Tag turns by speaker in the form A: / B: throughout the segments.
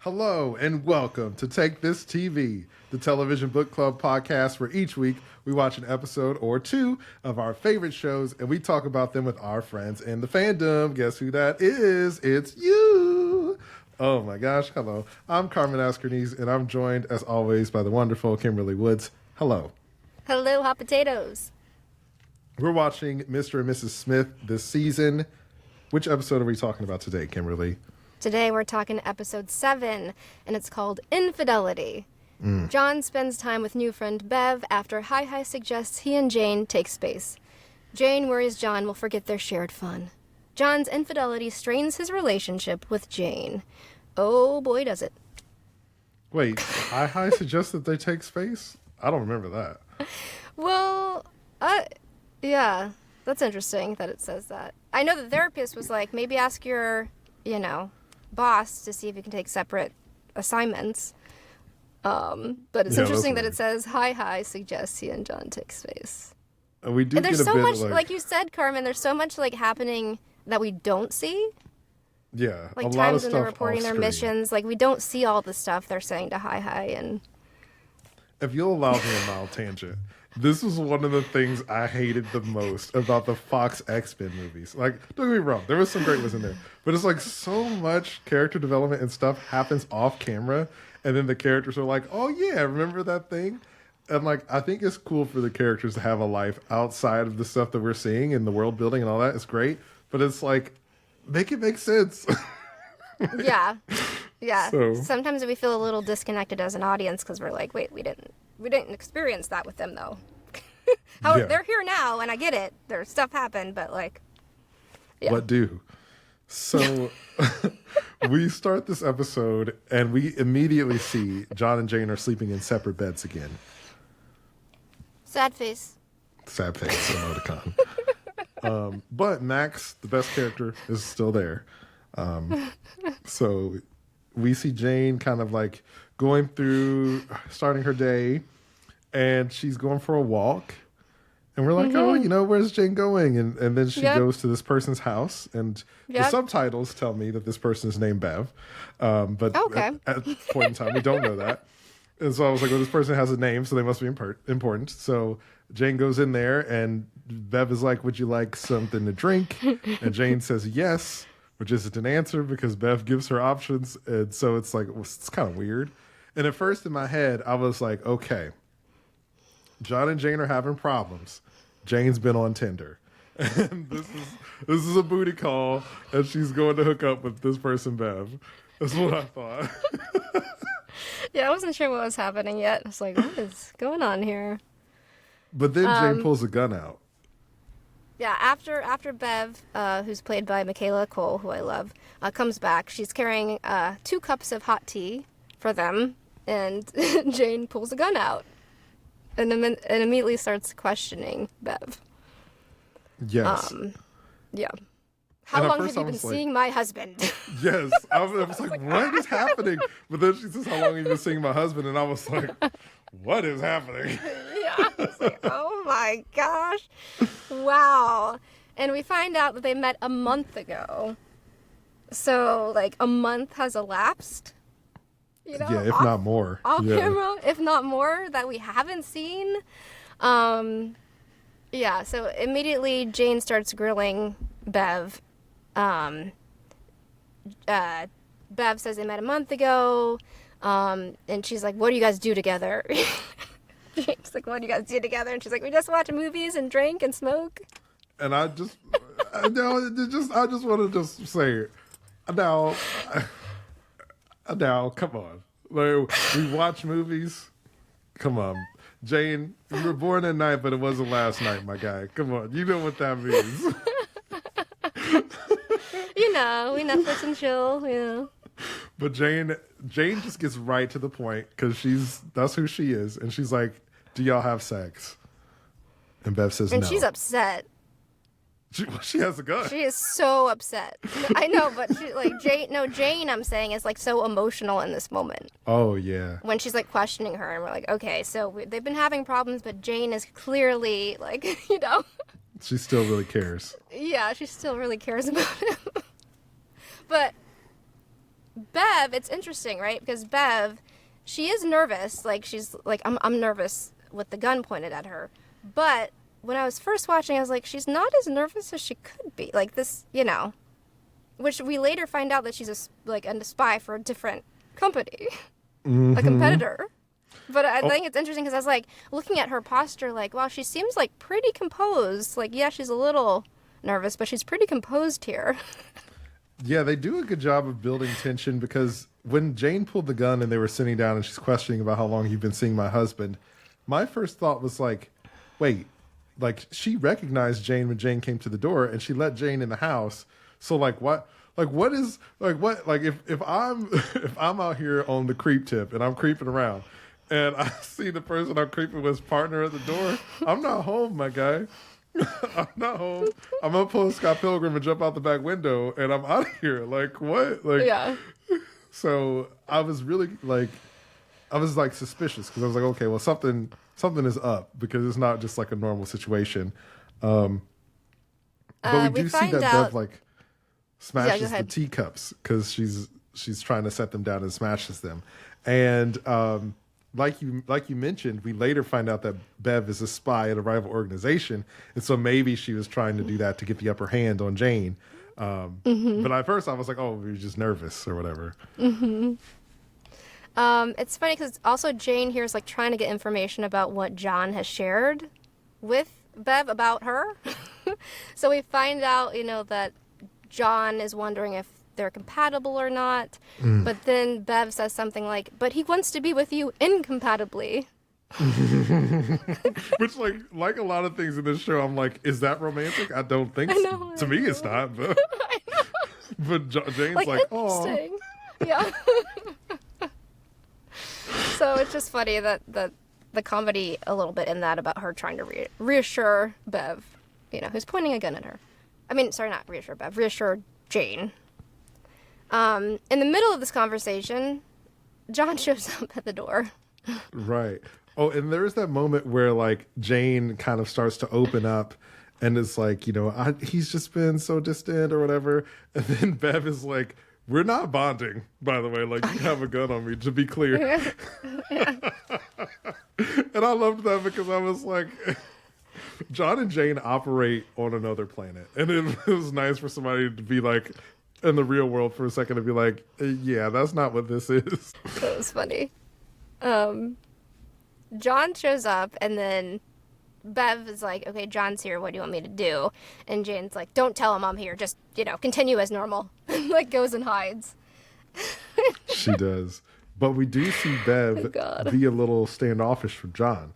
A: Hello and welcome to Take This TV, the television book club podcast where each week we watch an episode or two of our favorite shows and we talk about them with our friends in the fandom. Guess who that is? It's you! Oh my gosh, hello. I'm Carmen and I'm joined as always by the wonderful Kimberly Woods. Hello.
B: Hello, hot potatoes.
A: We're watching Mr. and Mrs. Smith this season. Which episode are we talking about today, Kimberly?
B: Today we're talking episode 7, and it's called Infidelity. John spends time with new friend Bev after HiHi suggests he and Jane take space. Jane worries John will forget their shared fun. John's infidelity strains his relationship with Jane. Oh boy, does it.
A: Wait, HiHi suggests that they take space? I don't remember that.
B: Well, yeah, that's interesting that it says that. I know the therapist was like, maybe ask your, boss to see if you can take separate assignments. But it's interesting that it says HiHi suggests he and John take space.
A: We do.
B: And there's
A: get a
B: so
A: bit
B: much, like you said, Carmen. There's so much happening that we don't see.
A: Yeah,
B: like
A: a lot
B: times
A: of
B: when
A: stuff
B: they're reporting their missions. Like we don't see all the stuff they're saying to HiHi. And
A: if you'll allow me a mild tangent, this was one of the things I hated the most about the Fox X-Men movies. Like, don't get me wrong, there was some great ones in there, but it's like so much character development and stuff happens off camera, and then the characters are like, "Oh yeah, remember that thing?" And like, I think it's cool for the characters to have a life outside of the stuff that we're seeing in the world building and all that. It's great, but it's like, make it make sense.
B: yeah.
A: So,
B: sometimes we feel a little disconnected as an audience because we're like, wait, we didn't experience that with them though. They're here now, and I get it. Their stuff happened, but yeah.
A: What do? So we start this episode, and we immediately see John and Jane are sleeping in separate beds again.
B: Sad face.
A: Sad face, emoticon. But Max, the best character, is still there. So we see Jane kind of like going through, starting her day, and she's going for a walk. And we're like, oh, where's Jane going? And then she goes to this person's house, and the subtitles tell me that this person is named Bev. But at this point in time, we don't know that. And so I was like, well, this person has a name, so they must be important. So Jane goes in there, and Bev is like, would you like something to drink? And Jane says yes, which isn't an answer because Bev gives her options. And so it's like, it's kind of weird. And at first in my head, I was like, okay, John and Jane are having problems. Jane's been on Tinder. And this is a booty call, and she's going to hook up with this person, Bev. That's what I thought.
B: Yeah, I wasn't sure what was happening yet. I was like, what is going on here?
A: But then Jane pulls a gun out.
B: Yeah, after Bev, who's played by Michaela Cole, who I love, comes back, she's carrying 2 cups of hot tea for them, and Jane pulls a gun out. And immediately starts questioning Bev.
A: Yes.
B: Yeah. How long have you been seeing my husband?
A: Yes. I was like, what is happening? But then she says, how long have you been seeing my husband? And I was like, what is happening?
B: Yeah. I was like, oh my gosh. Wow. And we find out that they met a month ago. So, a month has elapsed.
A: Yeah, if not more.
B: Off camera, if not more, that we haven't seen. Yeah, so immediately Jane starts grilling Bev. Bev says they met a month ago, and she's like, what do you guys do together? Jane's like, what do you guys do together? And she's like, we just watch movies and drink and smoke.
A: And I just want to just say, now, come on. We watch movies. Come on. Jane, you were born at night, but it wasn't last night, my guy. Come on. You know what that means.
B: We Netflix and chill,
A: But Jane just gets right to the point because that's who she is. And she's like, do y'all have sex? And Bev says no.
B: And she's upset.
A: She has a gun.
B: She is so upset. I know, but Jane, I'm saying, is so emotional in this moment.
A: Oh, yeah.
B: When she's questioning her, and we're like, okay, so they've been having problems, but Jane is clearly
A: She still really cares.
B: Yeah, she still really cares about him. But Bev, it's interesting, right? Because Bev, she is nervous. Like, she's like, I'm nervous with the gun pointed at her. But when I was first watching, I was like, she's not as nervous as she could be. Like, this, which we later find out that she's a spy for a different company, a competitor. But I think it's interesting because I was like, looking at her posture, like, wow, she seems like pretty composed. Like, yeah, she's a little nervous, but she's pretty composed here.
A: Yeah, they do a good job of building tension because when Jane pulled the gun and they were sitting down and she's questioning about how long you've been seeing my husband, my first thought was like, wait, like she recognized Jane when Jane came to the door and she let Jane in the house. So like what? Like what is like what like if I'm if I'm out here on the creep tip and I'm creeping around and I see the person I'm creeping with's partner at the door, I'm not home, my guy. I'm not home. I'm gonna pull a Scott Pilgrim and jump out the back window, and I'm out of here. Like what? Like
B: yeah.
A: So I was really like, suspicious because I was like, okay, well something is up because it's not just like a normal situation. But we do see that Bev like smashes the teacups because she's trying to set them down and smashes them, and like you mentioned, we later find out that Bev is a spy at a rival organization, and so maybe she was trying to do that to get the upper hand on Jane. But at first I was like, oh, we were just nervous or whatever.
B: It's funny because also Jane here is like trying to get information about what John has shared with Bev about her. So we find out, that John is wondering if they're compatible or not. But then Bev says something like, but he wants to be with you incompatibly.
A: Which like a lot of things in this show, I'm like, is that romantic? I don't think so. To me it's not, but but Jane's like, oh,
B: yeah. So it's just funny that the comedy a little bit in that about her trying to reassure Bev, who's pointing a gun at her. I mean, sorry, not reassure Bev, reassure Jane. In the middle of this conversation, John shows up at the door.
A: Right. Oh, and there's that moment where like Jane kind of starts to open up and it's like, he's just been so distant or whatever. And then Bev is like, we're not bonding, by the way. Like, you have a gun on me, to be clear. Yeah. And I loved that because I was like, John and Jane operate on another planet. And it was nice for somebody to be like, in the real world for a second to be like, yeah, that's not what this is.
B: That was funny. John shows up and then Bev is like, okay, John's here. What do you want me to do? And Jane's like, don't tell him I'm here. Just, continue as normal. Like goes and hides.
A: She does. But we do see Bev be a little standoffish from John.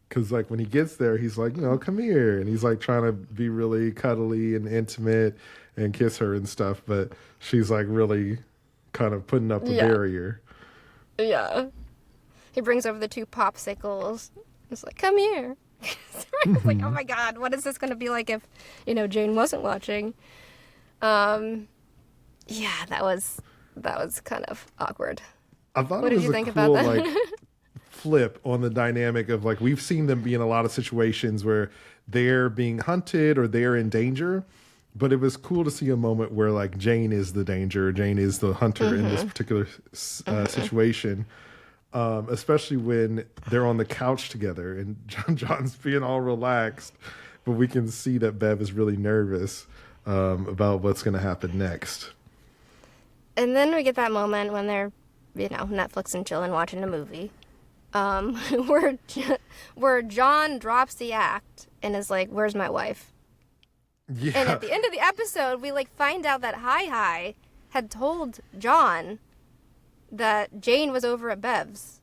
A: Because like when he gets there, he's like, come here. And he's like trying to be really cuddly and intimate and kiss her and stuff, but she's like really kind of putting up the barrier.
B: Yeah. He brings over the 2 popsicles. He's like, come here. It's like, oh my God, what is this going to be like if, Jane wasn't watching? Yeah, that was kind of awkward.
A: I thought
B: what
A: it
B: did
A: was
B: you think
A: cool,
B: about that?
A: Like, flip on the dynamic of like, we've seen them be in a lot of situations where they're being hunted or they're in danger. But it was cool to see a moment where like Jane is the danger, Jane is the hunter in this particular situation, especially when they're on the couch together and John's being all relaxed, but we can see that Bev is really nervous about what's going to happen next.
B: And then we get that moment when they're, Netflix and chilling watching a movie, where John drops the act and is like, "Where's my wife?" Yeah. And at the end of the episode, we find out that HiHi had told John that Jane was over at Bev's.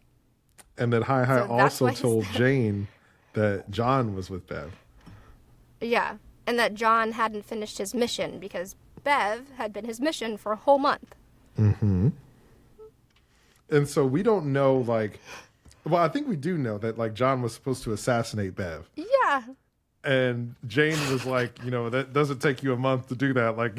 A: And that HiHi also told Jane that John was with Bev.
B: Yeah. And that John hadn't finished his mission because Bev had been his mission for a whole month.
A: Mm-hmm. And so we don't know, well, I think we do know that, John was supposed to assassinate Bev.
B: Yeah.
A: And Jane was like, that doesn't take you a month to do that. Like,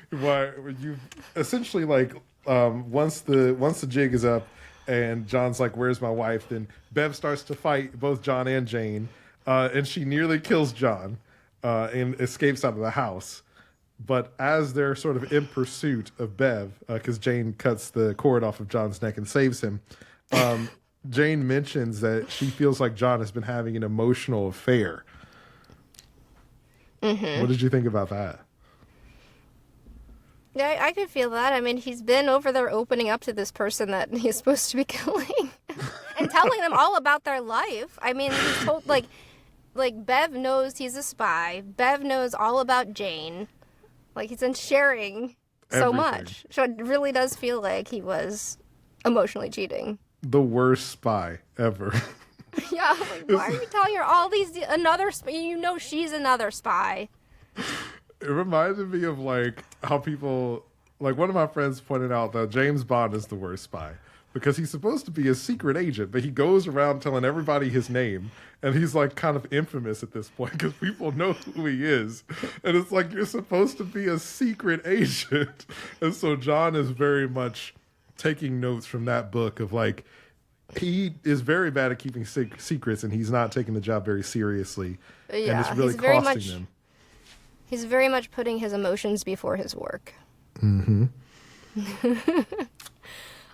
A: why you essentially once the jig is up and John's like, "Where's my wife?" Then Bev starts to fight both John and Jane, and she nearly kills John, and escapes out of the house. But as they're sort of in pursuit of Bev, because Jane cuts the cord off of John's neck and saves him, Jane mentions that she feels like John has been having an emotional affair. Mm-hmm. What did you think about that?
B: Yeah, I could feel that. I mean, he's been over there opening up to this person that he's supposed to be killing and telling them all about their life. I mean, he's told, like Bev knows he's a spy. Bev knows all about Jane. Like, he's been sharing so much. So it really does feel like he was emotionally cheating.
A: The worst spy ever.
B: Yeah, like, why are you telling her all these, another spy? You know she's another spy.
A: It reminded me of, like, how people, like, one of my friends pointed out that James Bond is the worst spy. Because he's supposed to be a secret agent, but he goes around telling everybody his name. And he's, like, kind of infamous at this point because people know who he is. And it's like, you're supposed to be a secret agent. And so John is very much taking notes from that book of, like, he is very bad at keeping secrets, and he's not taking the job very seriously. Yeah, and it's really costing them.
B: He's very much putting his emotions before his work.
A: Mm-hmm.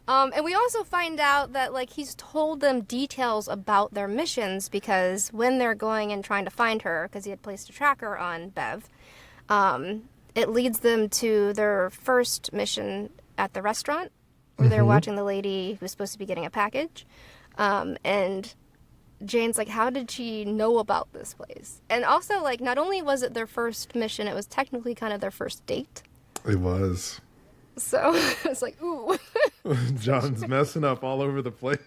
B: And we also find out that, like, he's told them details about their missions because when they're going and trying to find her, because he had placed a tracker on Bev, it leads them to their first mission at the restaurant where they're watching the lady who's supposed to be getting a package. And Jane's like, how did she know about this place? And also, like, not only was it their first mission, it was technically kind of their first date.
A: It was.
B: So it's like, ooh.
A: John's messing up all over the place.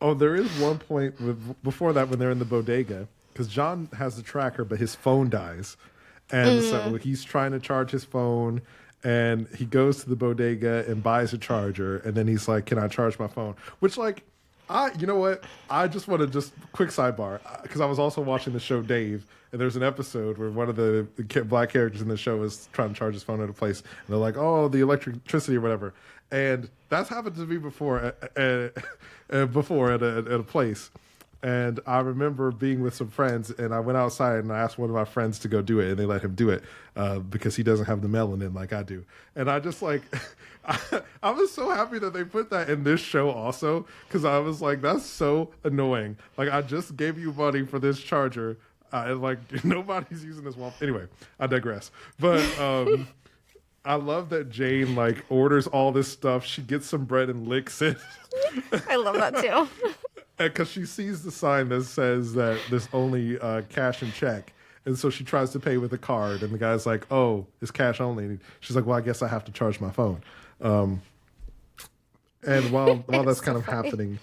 A: Oh, there is one point before that when they're in the bodega, because John has the tracker, but his phone dies. And so he's trying to charge his phone, and he goes to the bodega and buys a charger. And then he's like, can I charge my phone? Which, like, you know what? I just want to quick sidebar, because I was also watching the show Dave, and there's an episode where one of the black characters in the show is trying to charge his phone at a place, and they're like, oh, the electricity or whatever. And that's happened to me before at a place. And I remember being with some friends, and I went outside and I asked one of my friends to go do it, and they let him do it because he doesn't have the melanin like I do. And I just, like, I was so happy that they put that in this show also, because I was like, that's so annoying. Like, I just gave you money for this charger. Like, nobody's using this one. Anyway, I digress. But I love that Jane, like, orders all this stuff. She gets some bread and licks it.
B: I love that too.
A: Because she sees the sign that says that there's only cash and check. And so she tries to pay with a card. And the guy's like, oh, it's cash only. And she's like, well, I guess I have to charge my phone. And while that's kind of happening,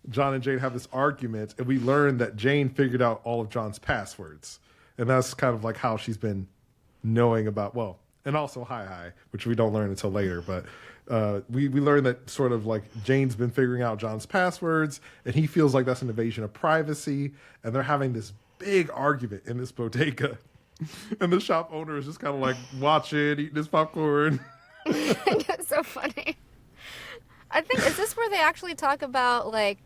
A: John and Jane have this argument. And we learn that Jane figured out all of John's passwords. And that's kind of like how she's been knowing about, well, and also HiHi, which we don't learn until later. But we learned that sort of like Jane's been figuring out John's passwords, and he feels like that's an invasion of privacy. And they're having this big argument in this bodega. And the shop owner is just kind of like watching, eating his popcorn.
B: That's so funny. I think, is this where they actually talk about, like,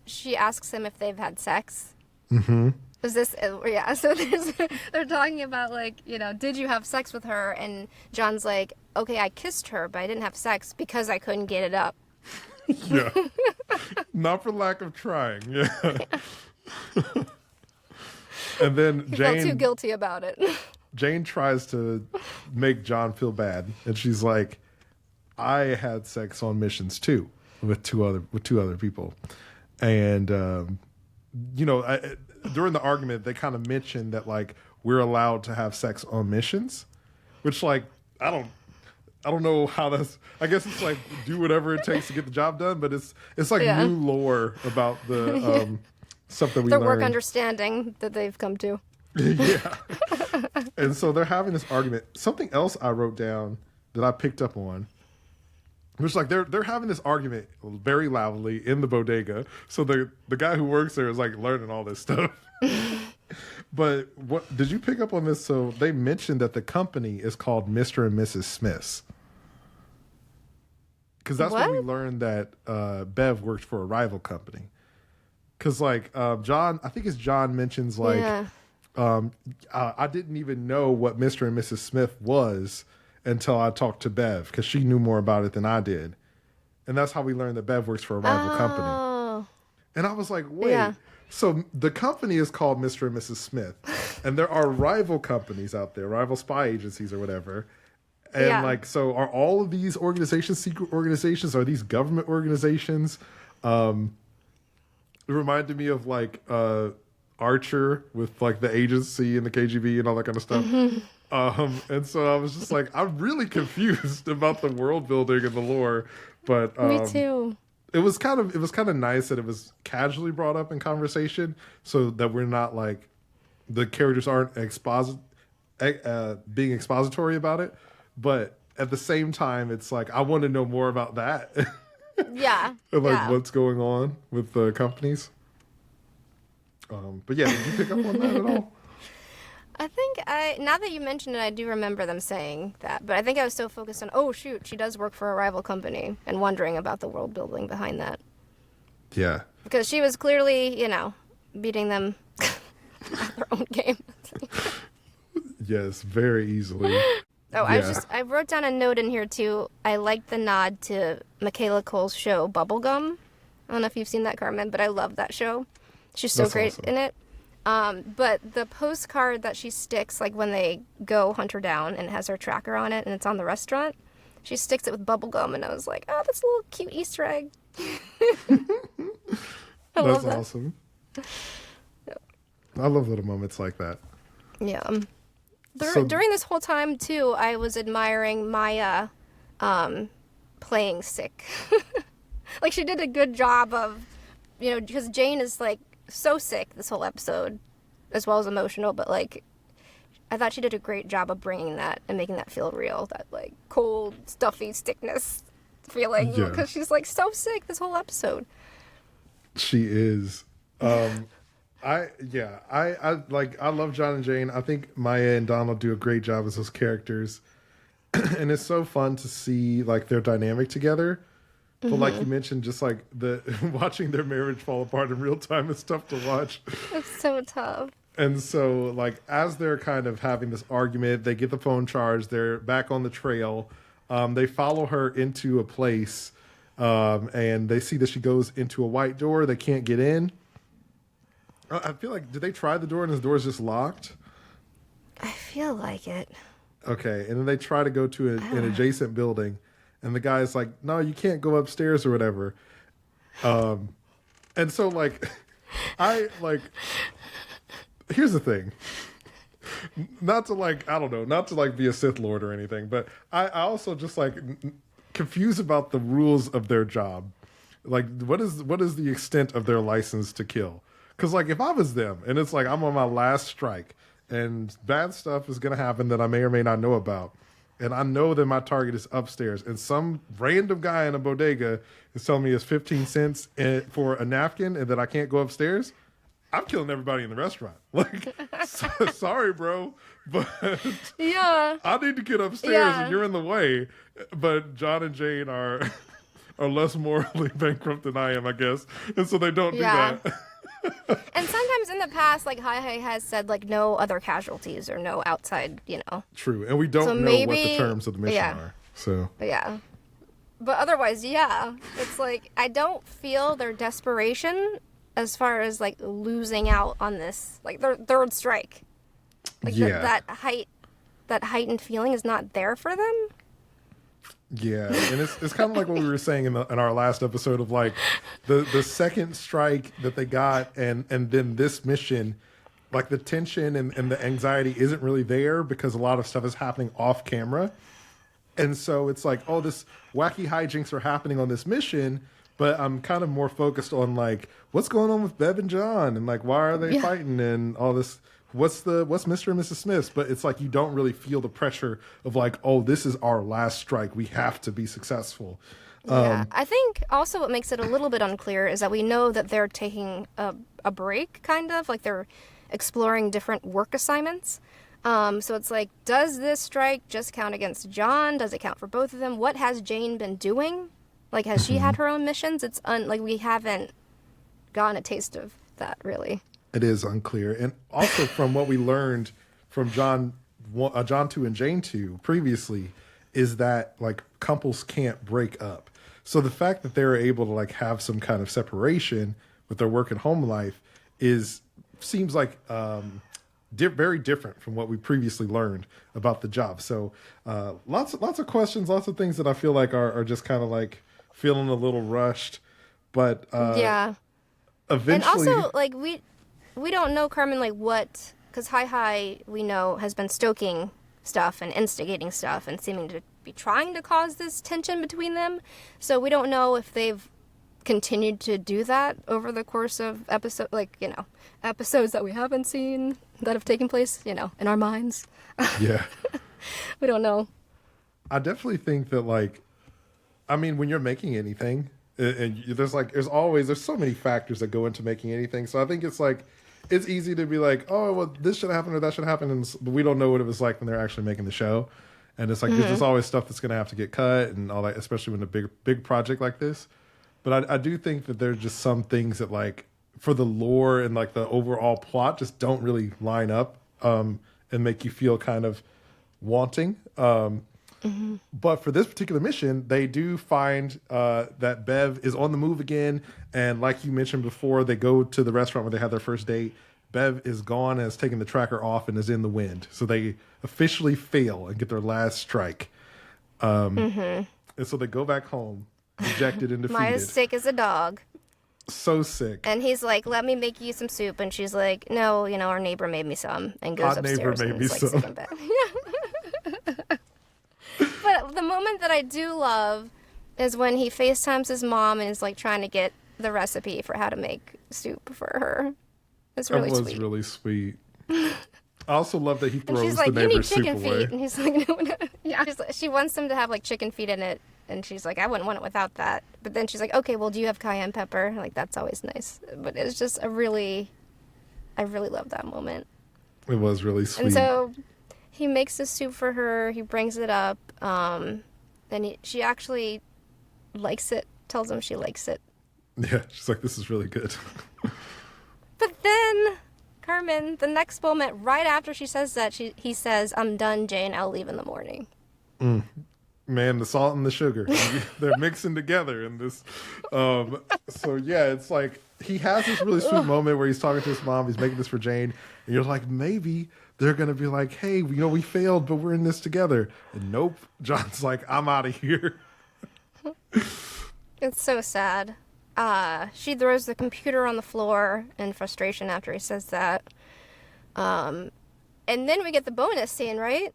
B: she asks him if they've had sex?
A: Mm-hmm.
B: Is this, yeah, so they're talking about, like, you know, did you have sex with her? And John's like, okay, I kissed her, but I didn't have sex because I couldn't get it up.
A: Yeah. Not for lack of trying, yeah. And then
B: He
A: Jane...
B: felt too guilty about it.
A: Jane tries to make John feel bad, and she's like, I had sex on missions too with two other people. And, you know, during the argument, they kind of mentioned that, like, we're allowed to have sex on missions, which, like, I don't know how that's, I guess it's like do whatever it takes to get the job done, but it's like new lore about the stuff that we learned.
B: The work understanding that they've come to.
A: Yeah. And so they're having this argument. Something else I wrote down that I picked up on, which, like, they're having this argument very loudly in the bodega. So the guy who works there is, like, learning all this stuff. But what did you pick up on this? So they mentioned that the company is called Mr. and Mrs. Smith's. Because that's when we learned that Bev worked for a rival company. Because, like, John, I think it's John mentions, like, I didn't even know what Mr. and Mrs. Smith was until I talked to Bev, because she knew more about it than I did. And that's how we learned that Bev works for a rival company. And I was like, wait, so the company is called Mr. and Mrs. Smith, and there are rival companies out there, rival spy agencies or whatever. And like, so are all of these organizations secret organizations? Are these government organizations? It reminded me of like Archer with like the agency and the KGB and all that kind of stuff. And so I was just like, I'm really confused about the world building and the lore. But
B: me too.
A: It was kind of nice that it was casually brought up in conversation, so that we're not like, the characters aren't being expository about it. But at the same time, it's like, I want to know more about that.
B: Yeah.
A: And like what's going on with the companies. But yeah, did you pick up on that at all?
B: I think now that you mention it, I do remember them saying that. But I think I was so focused on, oh shoot, she does work for a rival company, and wondering about the world building behind that.
A: Yeah.
B: Because she was clearly, beating them at their own game.
A: Yes, very easily.
B: Oh, I wrote down a note in here too. I liked the nod to Michaela Cole's show Bubblegum. I don't know if you've seen that, Carmen, but I love that show. She's so great in it. But the postcard that she sticks, like when they go hunt her down, and it has her tracker on it, and it's on the restaurant, she sticks it with bubblegum, and I was like, oh, that's a little cute Easter egg.
A: That's awesome. Yep. I love little moments like that.
B: Yeah. During this whole time, too, I was admiring Maya playing sick. Like, she did a good job of, because Jane is, like, so sick this whole episode, as well as emotional, but, like, I thought she did a great job of bringing that and making that feel real, that, like, cold, stuffy sickness feeling, because she's, like, so sick this whole episode.
A: She is. I love John and Jane. I think Maya and Donald do a great job as those characters. And it's so fun to see like their dynamic together. But like you mentioned, just like watching their marriage fall apart in real time is tough to watch.
B: It's so tough.
A: And so like as they're kind of having this argument, they get the phone charged, they're back on the trail. They follow her into a place and they see that she goes into a white door. They can't get in. I feel like, did they try the door and the door's just locked?
B: I feel like it.
A: Okay, and then they try to go to an adjacent building, and the guy's like, no, you can't go upstairs or whatever. And so, like, here's the thing. Not to, like, I don't know, not to, like, be a Sith Lord or anything, but I also just, like, confused about the rules of their job. Like, what is the extent of their license to kill? Because, like, if I was them, and it's like I'm on my last strike, and bad stuff is going to happen that I may or may not know about, and I know that my target is upstairs, and some random guy in a bodega is telling me it's 15 cents for a napkin and that I can't go upstairs, I'm killing everybody in the restaurant. Like, sorry, bro, but I need to get upstairs, and you're in the way. But John and Jane are less morally bankrupt than I am, I guess, and so they don't do that.
B: And sometimes in the past, like HiHi has said, like no other casualties or no outside,
A: True, and we don't know what the terms of the mission are. So
B: but otherwise, it's like I don't feel their desperation as far as like losing out on this, like their third strike. Like that heightened feeling is not there for them.
A: Yeah, and it's kind of like what we were saying in our last episode of like the second strike that they got and then this mission, like the tension and the anxiety isn't really there because a lot of stuff is happening off camera. And so it's like, oh, this wacky hijinks are happening on this mission, but I'm kind of more focused on like what's going on with Bev and John and like why are they fighting and all this. What's Mr. and Mrs. Smith's? But it's like you don't really feel the pressure of like, oh, this is our last strike. We have to be successful.
B: I think also what makes it a little bit unclear is that we know that they're taking a break, kind of like they're exploring different work assignments. So it's like, does this strike just count against John? Does it count for both of them? What has Jane been doing? Like, has she had her own missions? It's like we haven't gotten a taste of that really.
A: It is unclear. And also from what we learned from John 2 and Jane 2 previously is that like couples can't break up. So the fact that they're able to like have some kind of separation with their work and home life seems like very different from what we previously learned about the job. So lots of questions, lots of things that I feel like are just kind of like feeling a little rushed. But
B: yeah.
A: Eventually,
B: and also like we don't know, Carmen, like what, because HiHi we know has been stoking stuff and instigating stuff and seeming to be trying to cause this tension between them. So we don't know if they've continued to do that over the course of episodes that we haven't seen that have taken place, in our minds.
A: Yeah.
B: We don't know.
A: I definitely think that when you're making anything, and there's so many factors that go into making anything. So I think it's easy to be like, oh, well, this should happen or that should happen, but we don't know what it was like when they're actually making the show. And it's like there's just always stuff that's going to have to get cut and all that, especially when a big project like this. But I do think that there's just some things that like for the lore and like the overall plot just don't really line up and make you feel kind of wanting. But for this particular mission, they do find that Bev is on the move again. And like you mentioned before, they go to the restaurant where they had their first date. Bev is gone and has taken the tracker off and is in the wind. So they officially fail and get their last strike. And so they go back home, dejected and defeated.
B: Maya's sick as a dog.
A: So sick.
B: And he's like, let me make you some soup. And she's like, no, our neighbor made me some. And goes upstairs and is like sick in bed. But the moment that I do love is when he FaceTimes his mom and is like trying to get the recipe for how to make soup for her. It's really sweet.
A: It was really sweet. I also love that he throws
B: she's like,
A: the neighbor's soup
B: chicken
A: away.
B: Feet. And he's like, no. Yeah. She wants him to have like chicken feet in it. And she's like, I wouldn't want it without that. But then she's like, okay, well, do you have cayenne pepper? Like, that's always nice. But it's just I really love that moment.
A: It was really sweet.
B: And so he makes the soup for her. He brings it up. Then she actually likes it, tells him she likes it.
A: Yeah, she's like, this is really good.
B: But then, Carmen, the next moment, right after she says that, he says, I'm done, Jane. I'll leave in the morning.
A: Man, the salt and the sugar, they're mixing together in this. So yeah, it's like he has this really sweet moment where he's talking to his mom. He's making this for Jane. And you're like, maybe they're going to be like, hey, we failed, but we're in this together. And nope. John's like, I'm out of here.
B: It's so sad. She throws the computer on the floor in frustration after he says that. And then we get the bonus scene, right?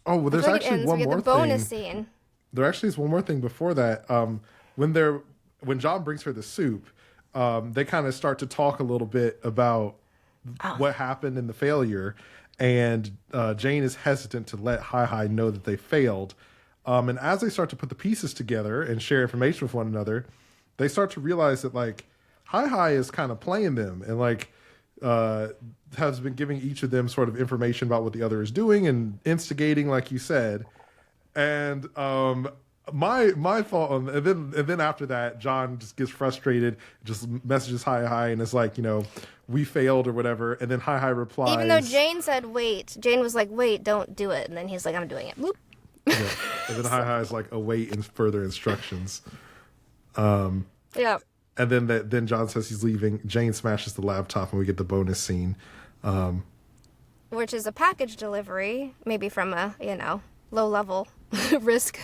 A: Oh, well, there's actually one more thing. We get the bonus
B: scene.
A: There actually is one more thing before that. When John brings her the soup, they kind of start to talk a little bit about what happened in the failure. And Jane is hesitant to let HiHi know that they failed. And as they start to put the pieces together and share information with one another, they start to realize that like HiHi is kind of playing them and like has been giving each of them sort of information about what the other is doing and instigating, like you said. And my thought on, and then after that, John just gets frustrated, just messages HiHi and is like, we failed or whatever. And then HiHi replies,
B: even though Jane said wait, Jane was like, wait, don't do it. And then he's like, I'm doing it. Boop.
A: Yeah. And then HiHi is like, await further instructions.
B: Yeah.
A: And then John says he's leaving. Jane smashes the laptop, and we get the bonus scene,
B: which is a package delivery, maybe from a low level risk,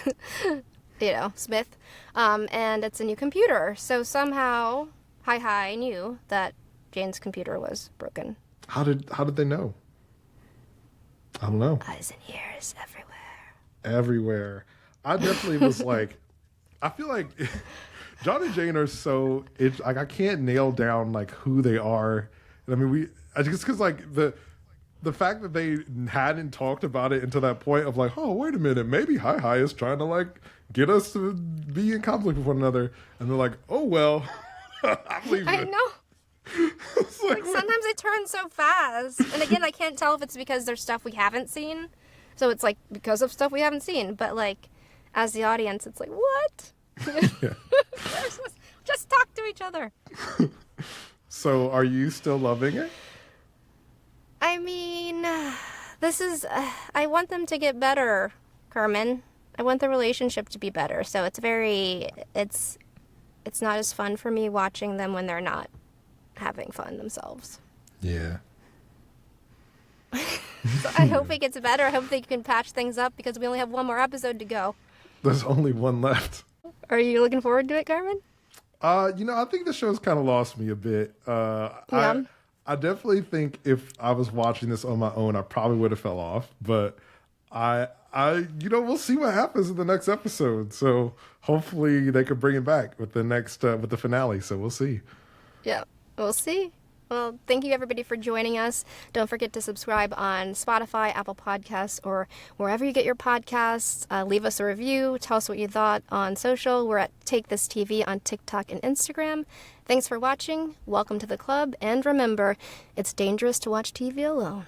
B: Smith, and it's a new computer. So somehow HiHi knew that Jane's computer was broken.
A: How did they know? I don't know.
B: Eyes and ears
A: Everywhere. I definitely was like, I feel like John and Jane are so, like I can't nail down like who they are. I mean, just because like the fact that they hadn't talked about it until that point of like, oh, wait a minute, maybe HiHi is trying to like get us to be in conflict with one another. And they're like, oh, well, I'm leaving.
B: I know. Like sometimes they turn so fast. And again, I can't tell if it's because there's stuff we haven't seen. So it's like because of stuff we haven't seen. But like as the audience, it's like, what? Just talk to each other.
A: So are you still loving it?
B: I mean, this is... I want them to get better, Carmen. I want the relationship to be better. So it's very... It's not as fun for me watching them when they're not having fun themselves.
A: Yeah.
B: So I hope it gets better. I hope they can patch things up because we only have one more episode to go.
A: There's only one left.
B: Are you looking forward to it, Carmen?
A: I think the show's kind of lost me a bit.
B: Yeah.
A: I definitely think if I was watching this on my own, I probably would have fell off. But we'll see what happens in the next episode. So hopefully they could bring it back with with the finale. So we'll see.
B: Yeah, we'll see. Well, thank you everybody for joining us. Don't forget to subscribe on Spotify, Apple Podcasts, or wherever you get your podcasts. Leave us a review. Tell us what you thought on social. We're at Take This TV on TikTok and Instagram. Thanks for watching. Welcome to the club. And remember, it's dangerous to watch TV alone.